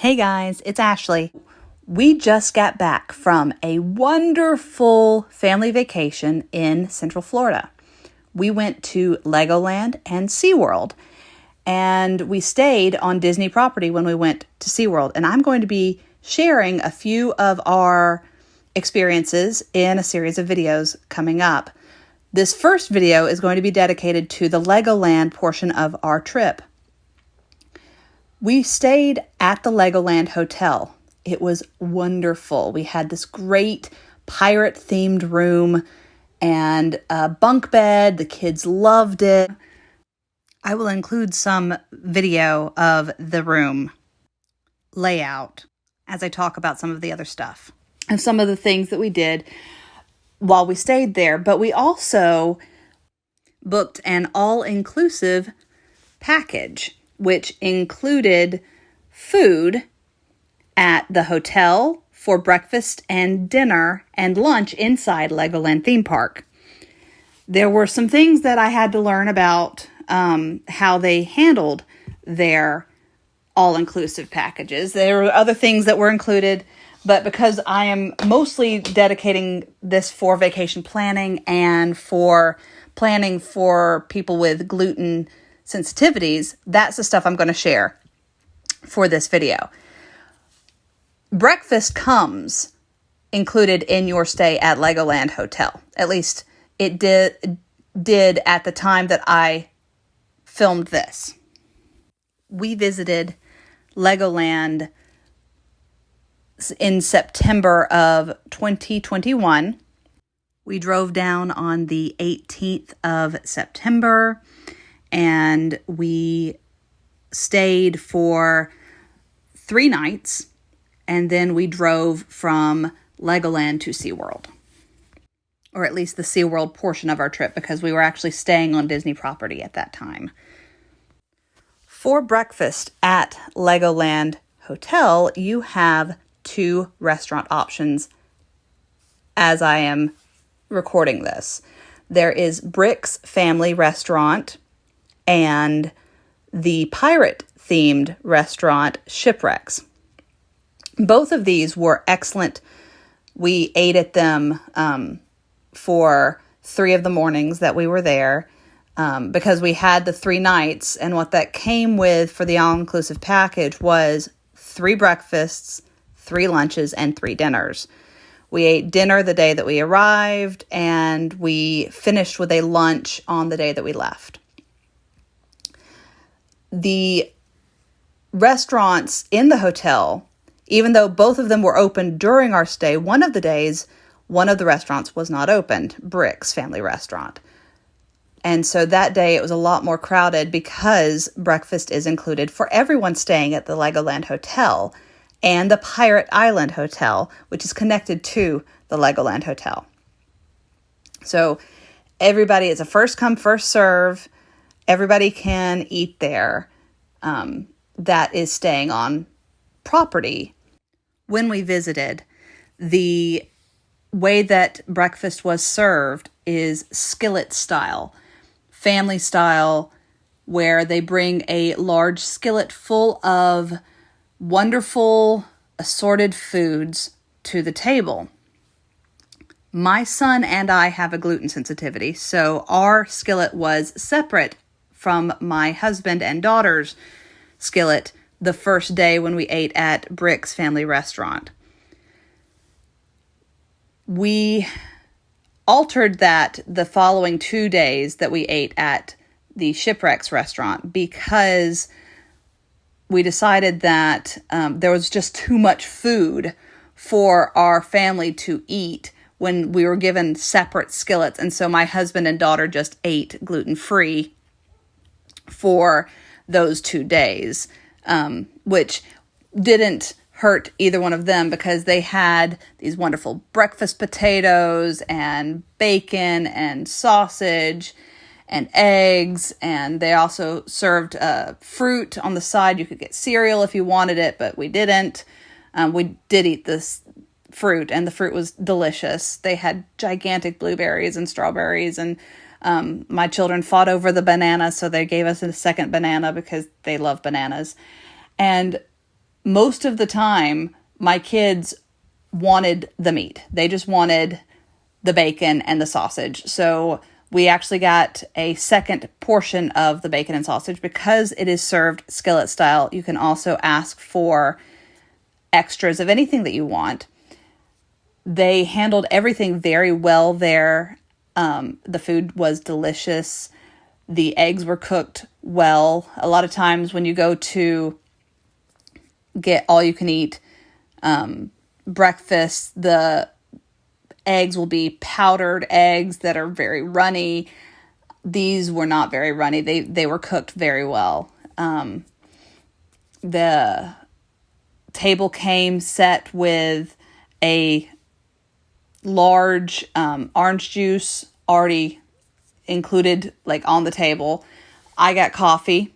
Hey guys, it's Ashley. We just got back from a wonderful family vacation in Central Florida. We went to Legoland and SeaWorld, and we stayed on Disney property when we went to SeaWorld. And I'm going to be sharing a few of our experiences in a series of videos coming up. This first video is going to be dedicated to the Legoland portion of our trip. We stayed at the Legoland Hotel. It was wonderful. We had this great pirate-themed room and a bunk bed. The kids loved it. I will include some video of the room layout as I talk about some of the other stuff and some of the things that we did while we stayed there. But we also booked an all-inclusive package, which included food at the hotel for breakfast and dinner and lunch inside Legoland theme park. There were some things that I had to learn about how they handled their all-inclusive packages. There were other things that were included, but because I am mostly dedicating this for vacation planning and for planning for people with gluten sensitivities, that's the stuff I'm going to share for this video. Breakfast comes included in your stay at Legoland Hotel. At least it did at the time that I filmed this. We visited Legoland in September of 2021. We drove down on the 18th of September. And we stayed for 3 nights, and then we drove from Legoland to SeaWorld. Or at least the SeaWorld portion of our trip, because we were actually staying on Disney property at that time. For breakfast at Legoland Hotel, you have 2 restaurant options as I am recording this. There is Brick's Family Restaurant and the pirate-themed restaurant Shipwrecks. Both of these were excellent. We ate at them for 3 of the mornings that we were there because we had the 3 nights, and what that came with for the all-inclusive package was 3 breakfasts, 3 lunches, and 3 dinners. We ate dinner the day that we arrived, and we finished with a lunch on the day that we left. The restaurants in the hotel, even though both of them were open during our stay, one of the days, one of the restaurants was not opened, Brick's Family Restaurant. And so that day it was a lot more crowded because breakfast is included for everyone staying at the Legoland Hotel and the Pirate Island Hotel, which is connected to the Legoland Hotel. So everybody, it's a first come, first serve. Everybody can eat there that is staying on property. When we visited, the way that breakfast was served is skillet style, family style, where they bring a large skillet full of wonderful assorted foods to the table. My son and I have a gluten sensitivity, so our skillet was separate from my husband and daughter's skillet the first day when we ate at Brick's Family Restaurant. We altered that the following 2 days that we ate at the Shipwrecks restaurant because we decided that there was just too much food for our family to eat when we were given separate skillets. And so my husband and daughter just ate gluten-free for those 2 days, which didn't hurt either one of them because they had these wonderful breakfast potatoes and bacon and sausage and eggs, and they also served fruit on the side. You could get cereal if you wanted it, but we didn't. We did eat this fruit, and the fruit was delicious. They had gigantic blueberries and strawberries, and my children fought over the banana, so they gave us a second banana because they love bananas. And most of the time, my kids wanted the meat. They just wanted the bacon and the sausage. So we actually got a second portion of the bacon and sausage because it is served skillet style. You can also ask for extras of anything that you want. They handled everything very well there. The food was delicious. The eggs were cooked well. A lot of times when you go to get all you can eat breakfast, the eggs will be powdered eggs that are very runny. These were not very runny. They were cooked very well. The table came set with a large orange juice already included, like, on the table. I got coffee.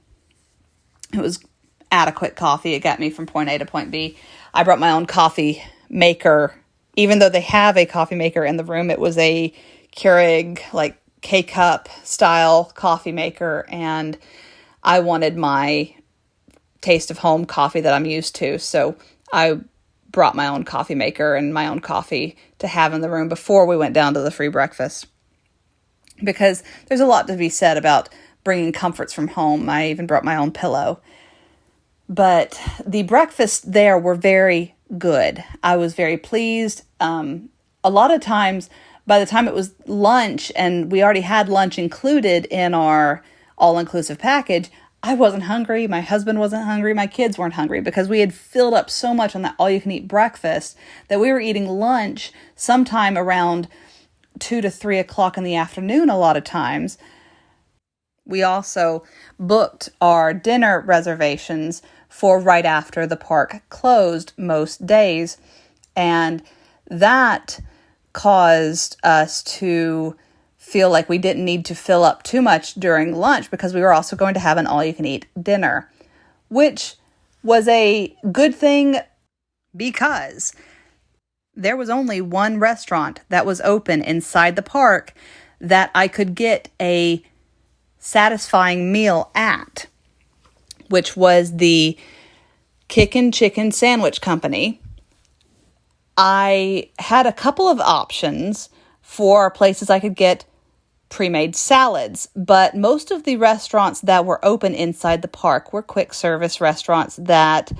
It was adequate coffee. It got me from point A to point B. I brought my own coffee maker. Even though they have a coffee maker in the room, it was a Keurig, like, K-cup style coffee maker, and I wanted my taste of home coffee that I'm used to, so I brought my own coffee maker and my own coffee to have in the room before we went down to the free breakfast, because there's a lot to be said about bringing comforts from home. I even brought my own pillow. But the breakfasts there were very good. I was very pleased. A lot of times, by the time it was lunch, and we already had lunch included in our all-inclusive package, I wasn't hungry, my husband wasn't hungry, my kids weren't hungry, because we had filled up so much on that all-you-can-eat breakfast that we were eating lunch sometime around 2 to 3 o'clock in the afternoon a lot of times. We also booked our dinner reservations for right after the park closed most days, and that caused us to feel like we didn't need to fill up too much during lunch, because we were also going to have an all-you-can-eat dinner, which was a good thing because there was only one restaurant that was open inside the park that I could get a satisfying meal at, which was the Kickin' Chicken Sandwich Company. I had a couple of options for places I could get pre-made salads, but most of the restaurants that were open inside the park were quick service restaurants that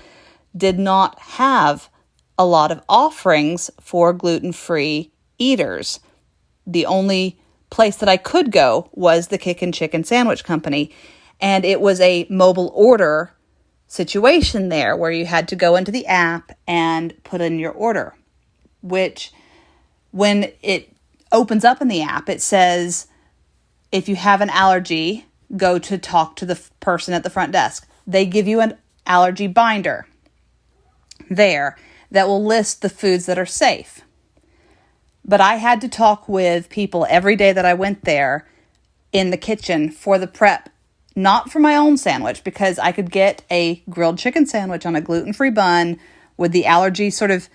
did not have a lot of offerings for gluten-free eaters. The only place that I could go was the Kickin' Chicken Sandwich Company, and it was a mobile order situation there where you had to go into the app and put in your order, which when it opens up in the app, it says, if you have an allergy, go to talk to the person at the front desk. They give you an allergy binder there that will list the foods that are safe. But I had to talk with people every day that I went there in the kitchen for the prep, not for my own sandwich, because I could get a grilled chicken sandwich on a gluten-free bun with the allergy sort of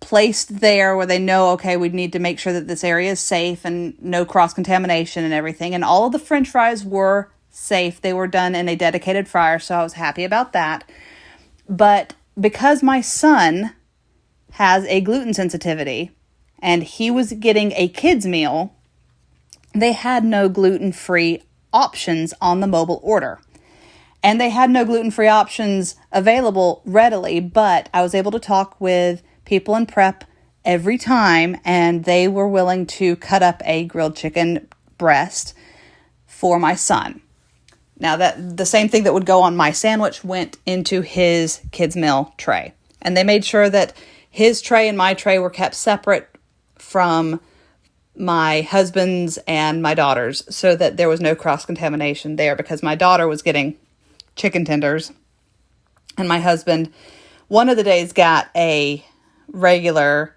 placed there where they know, okay, we need to make sure that this area is safe and no cross-contamination and everything. And all of the French fries were safe. They were done in a dedicated fryer, so I was happy about that. But because my son has a gluten sensitivity and he was getting a kid's meal, they had no gluten-free options on the mobile order. And they had no gluten-free options available readily, but I was able to talk with people in prep every time, and they were willing to cut up a grilled chicken breast for my son. Now, that the same thing that would go on my sandwich went into his kids' meal tray. And they made sure that his tray and my tray were kept separate from my husband's and my daughter's, so that there was no cross-contamination there, because my daughter was getting chicken tenders and my husband one of the days got a regular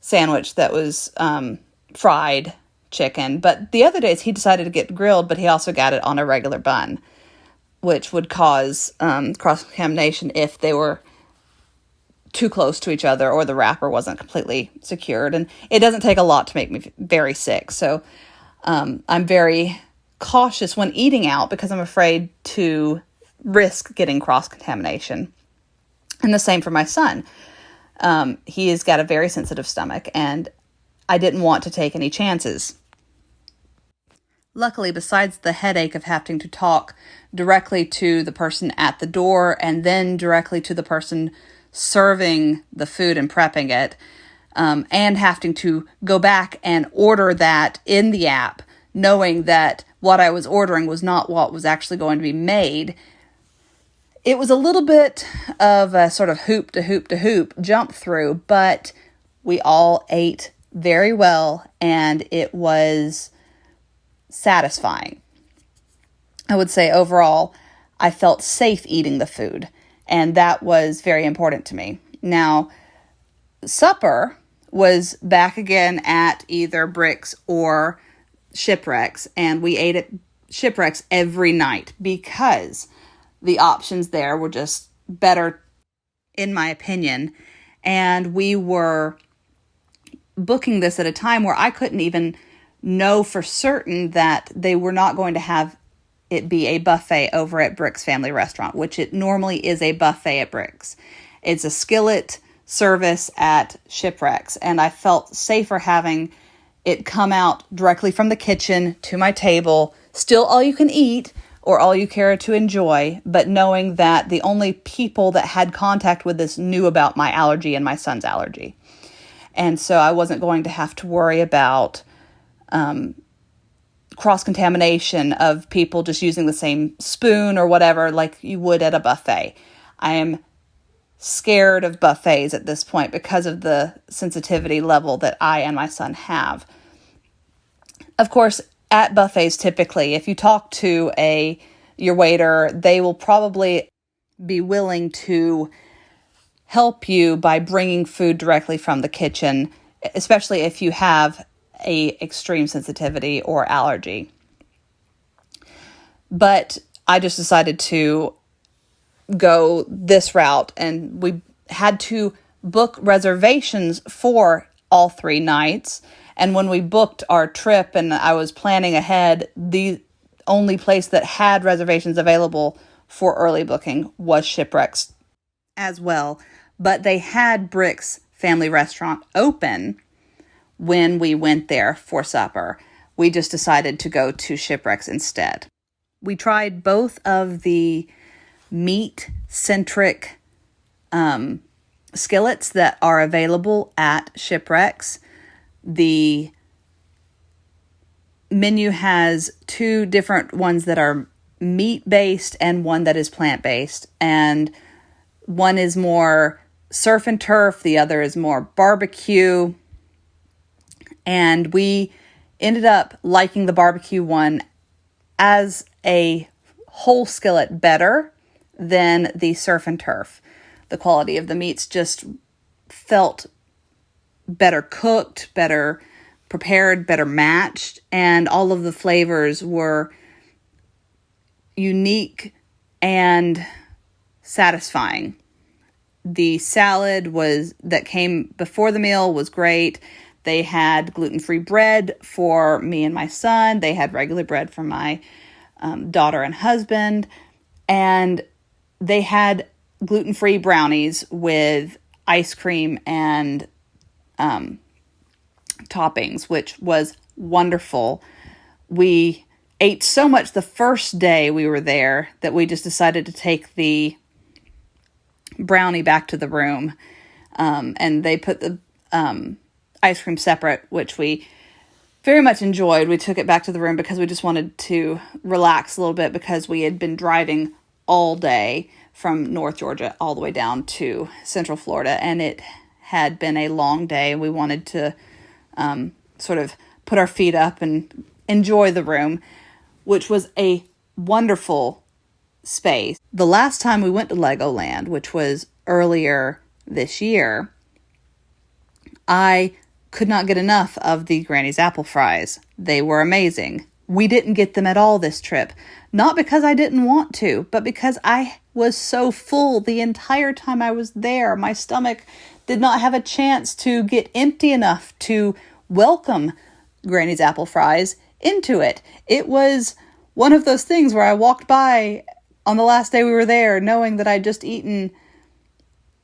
sandwich that was fried chicken, but the other days he decided to get grilled, but he also got it on a regular bun, which would cause cross-contamination if they were too close to each other or the wrapper wasn't completely secured. And it doesn't take a lot to make me very sick. So I'm very cautious when eating out because I'm afraid to risk getting cross-contamination. And the same for my son. He has got a very sensitive stomach, and I didn't want to take any chances. Luckily, besides the headache of having to talk directly to the person at the door and then directly to the person serving the food and prepping it, and having to go back and order that in the app, knowing that what I was ordering was not what was actually going to be made, it was a little bit of a sort of hoop to hoop to hoop jump through, but we all ate very well, and it was satisfying. I would say overall, I felt safe eating the food, and that was very important to me. Now, supper was back again at either Bricks or Shipwrecks, and we ate at Shipwrecks every night because the options there were just better, in my opinion, and we were booking this at a time where I couldn't even know for certain that they were not going to have it be a buffet over at Bricks Family Restaurant, which it normally is a buffet at Bricks. It's a skillet service at Shipwrecks, and I felt safer having it come out directly from the kitchen to my table, still all you can eat or all you care to enjoy, but knowing that the only people that had contact with this knew about my allergy and my son's allergy. And so I wasn't going to have to worry about cross-contamination of people just using the same spoon or whatever like you would at a buffet. I am scared of buffets at this point because of the sensitivity level that I and my son have. Of course, at buffets, typically, if you talk to your waiter, they will probably be willing to help you by bringing food directly from the kitchen, especially if you have a extreme sensitivity or allergy. But I just decided to go this route, and we had to book reservations for all 3 nights. And when we booked our trip and I was planning ahead, the only place that had reservations available for early booking was Shipwrecks as well. But they had Bricks Family Restaurant open when we went there for supper. We just decided to go to Shipwrecks instead. We tried both of the meat-centric skillets that are available at Shipwrecks. The menu has 2 different ones that are meat-based and one that is plant-based. And one is more surf and turf, the other is more barbecue. And we ended up liking the barbecue one as a whole skillet better than the surf and turf. The quality of the meats just felt better cooked, better prepared, better matched, and all of the flavors were unique and satisfying. The salad that came before the meal was great. They had gluten-free bread for me and my son. They had regular bread for my daughter and husband. And they had gluten-free brownies with ice cream and toppings, which was wonderful. We ate so much the first day we were there that we just decided to take the brownie back to the room. And they put the ice cream separate, which we very much enjoyed. We took it back to the room because we just wanted to relax a little bit because we had been driving all day from North Georgia all the way down to Central Florida, and it had been a long day. We wanted to sort of put our feet up and enjoy the room, which was a wonderful space. The last time we went to Legoland, which was earlier this year, I could not get enough of the Granny's apple fries. They were amazing. We didn't get them at all this trip. Not because I didn't want to, but because I was so full the entire time I was there. My stomach did not have a chance to get empty enough to welcome Granny's apple fries into it. It was one of those things where I walked by on the last day we were there knowing that I'd just eaten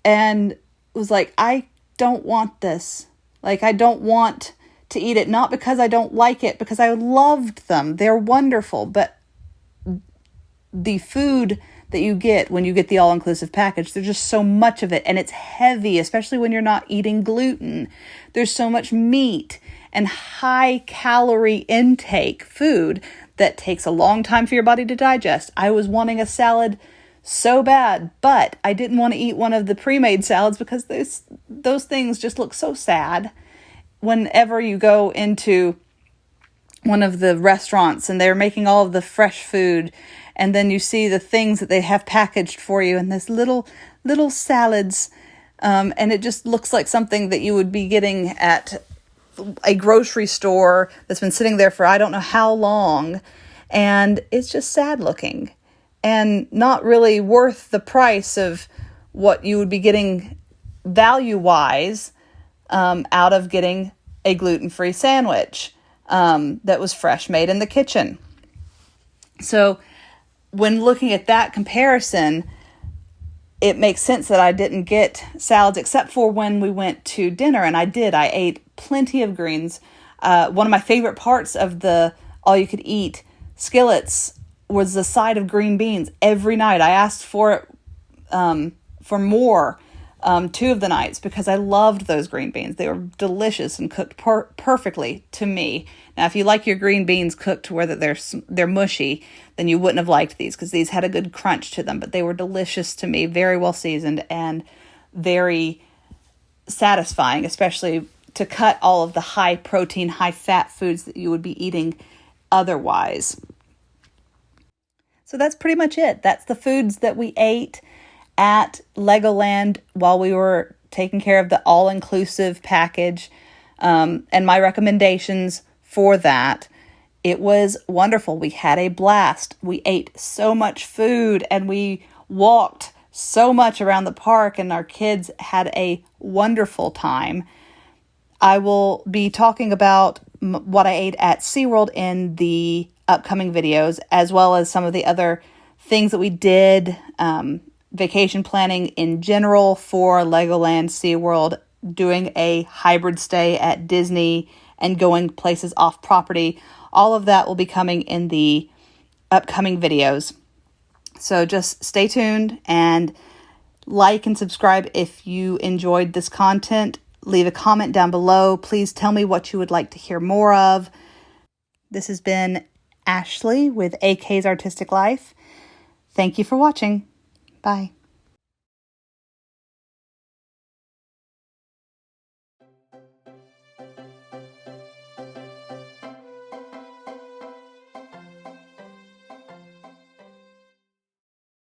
and was like, I don't want this. Like, I don't want to eat it, not because I don't like it, because I loved them. They're wonderful, but the food that you get when you get the all-inclusive package, there's just so much of it, and it's heavy, especially when you're not eating gluten. There's so much meat and high-calorie intake food that takes a long time for your body to digest. I was wanting a salad so bad, but I didn't want to eat one of the pre-made salads because those things just look so sad. Whenever you go into one of the restaurants and they're making all of the fresh food, and then you see the things that they have packaged for you and this little salads, and it just looks like something that you would be getting at a grocery store that's been sitting there for I don't know how long, and it's just sad looking and not really worth the price of what you would be getting value-wise out of getting a gluten-free sandwich that was fresh made in the kitchen. So when looking at that comparison, it makes sense that I didn't get salads except for when we went to dinner, and I ate plenty of greens. One of my favorite parts of the all-you-could-eat skillets was the side of green beans every night. I asked for it for more 2 of the nights because I loved those green beans. They were delicious and cooked perfectly to me. Now, if you like your green beans cooked to where they're mushy, then you wouldn't have liked these because these had a good crunch to them. But they were delicious to me, very well seasoned and very satisfying, especially to cut all of the high protein, high fat foods that you would be eating otherwise. So that's pretty much it. That's the foods that we ate at Legoland while we were taking care of the all-inclusive package, and my recommendations for that. It was wonderful. We had a blast. We ate so much food and we walked so much around the park, and our kids had a wonderful time. I will be talking about what I ate at SeaWorld in the upcoming videos, as well as some of the other things that we did, vacation planning in general for Legoland, SeaWorld, doing a hybrid stay at Disney, and going places off property. All of that will be coming in the upcoming videos. So just stay tuned and like and subscribe if you enjoyed this content. Leave a comment down below. Please tell me what you would like to hear more of. This has been Ashley with AK's Artistic Life. Thank you for watching. Bye.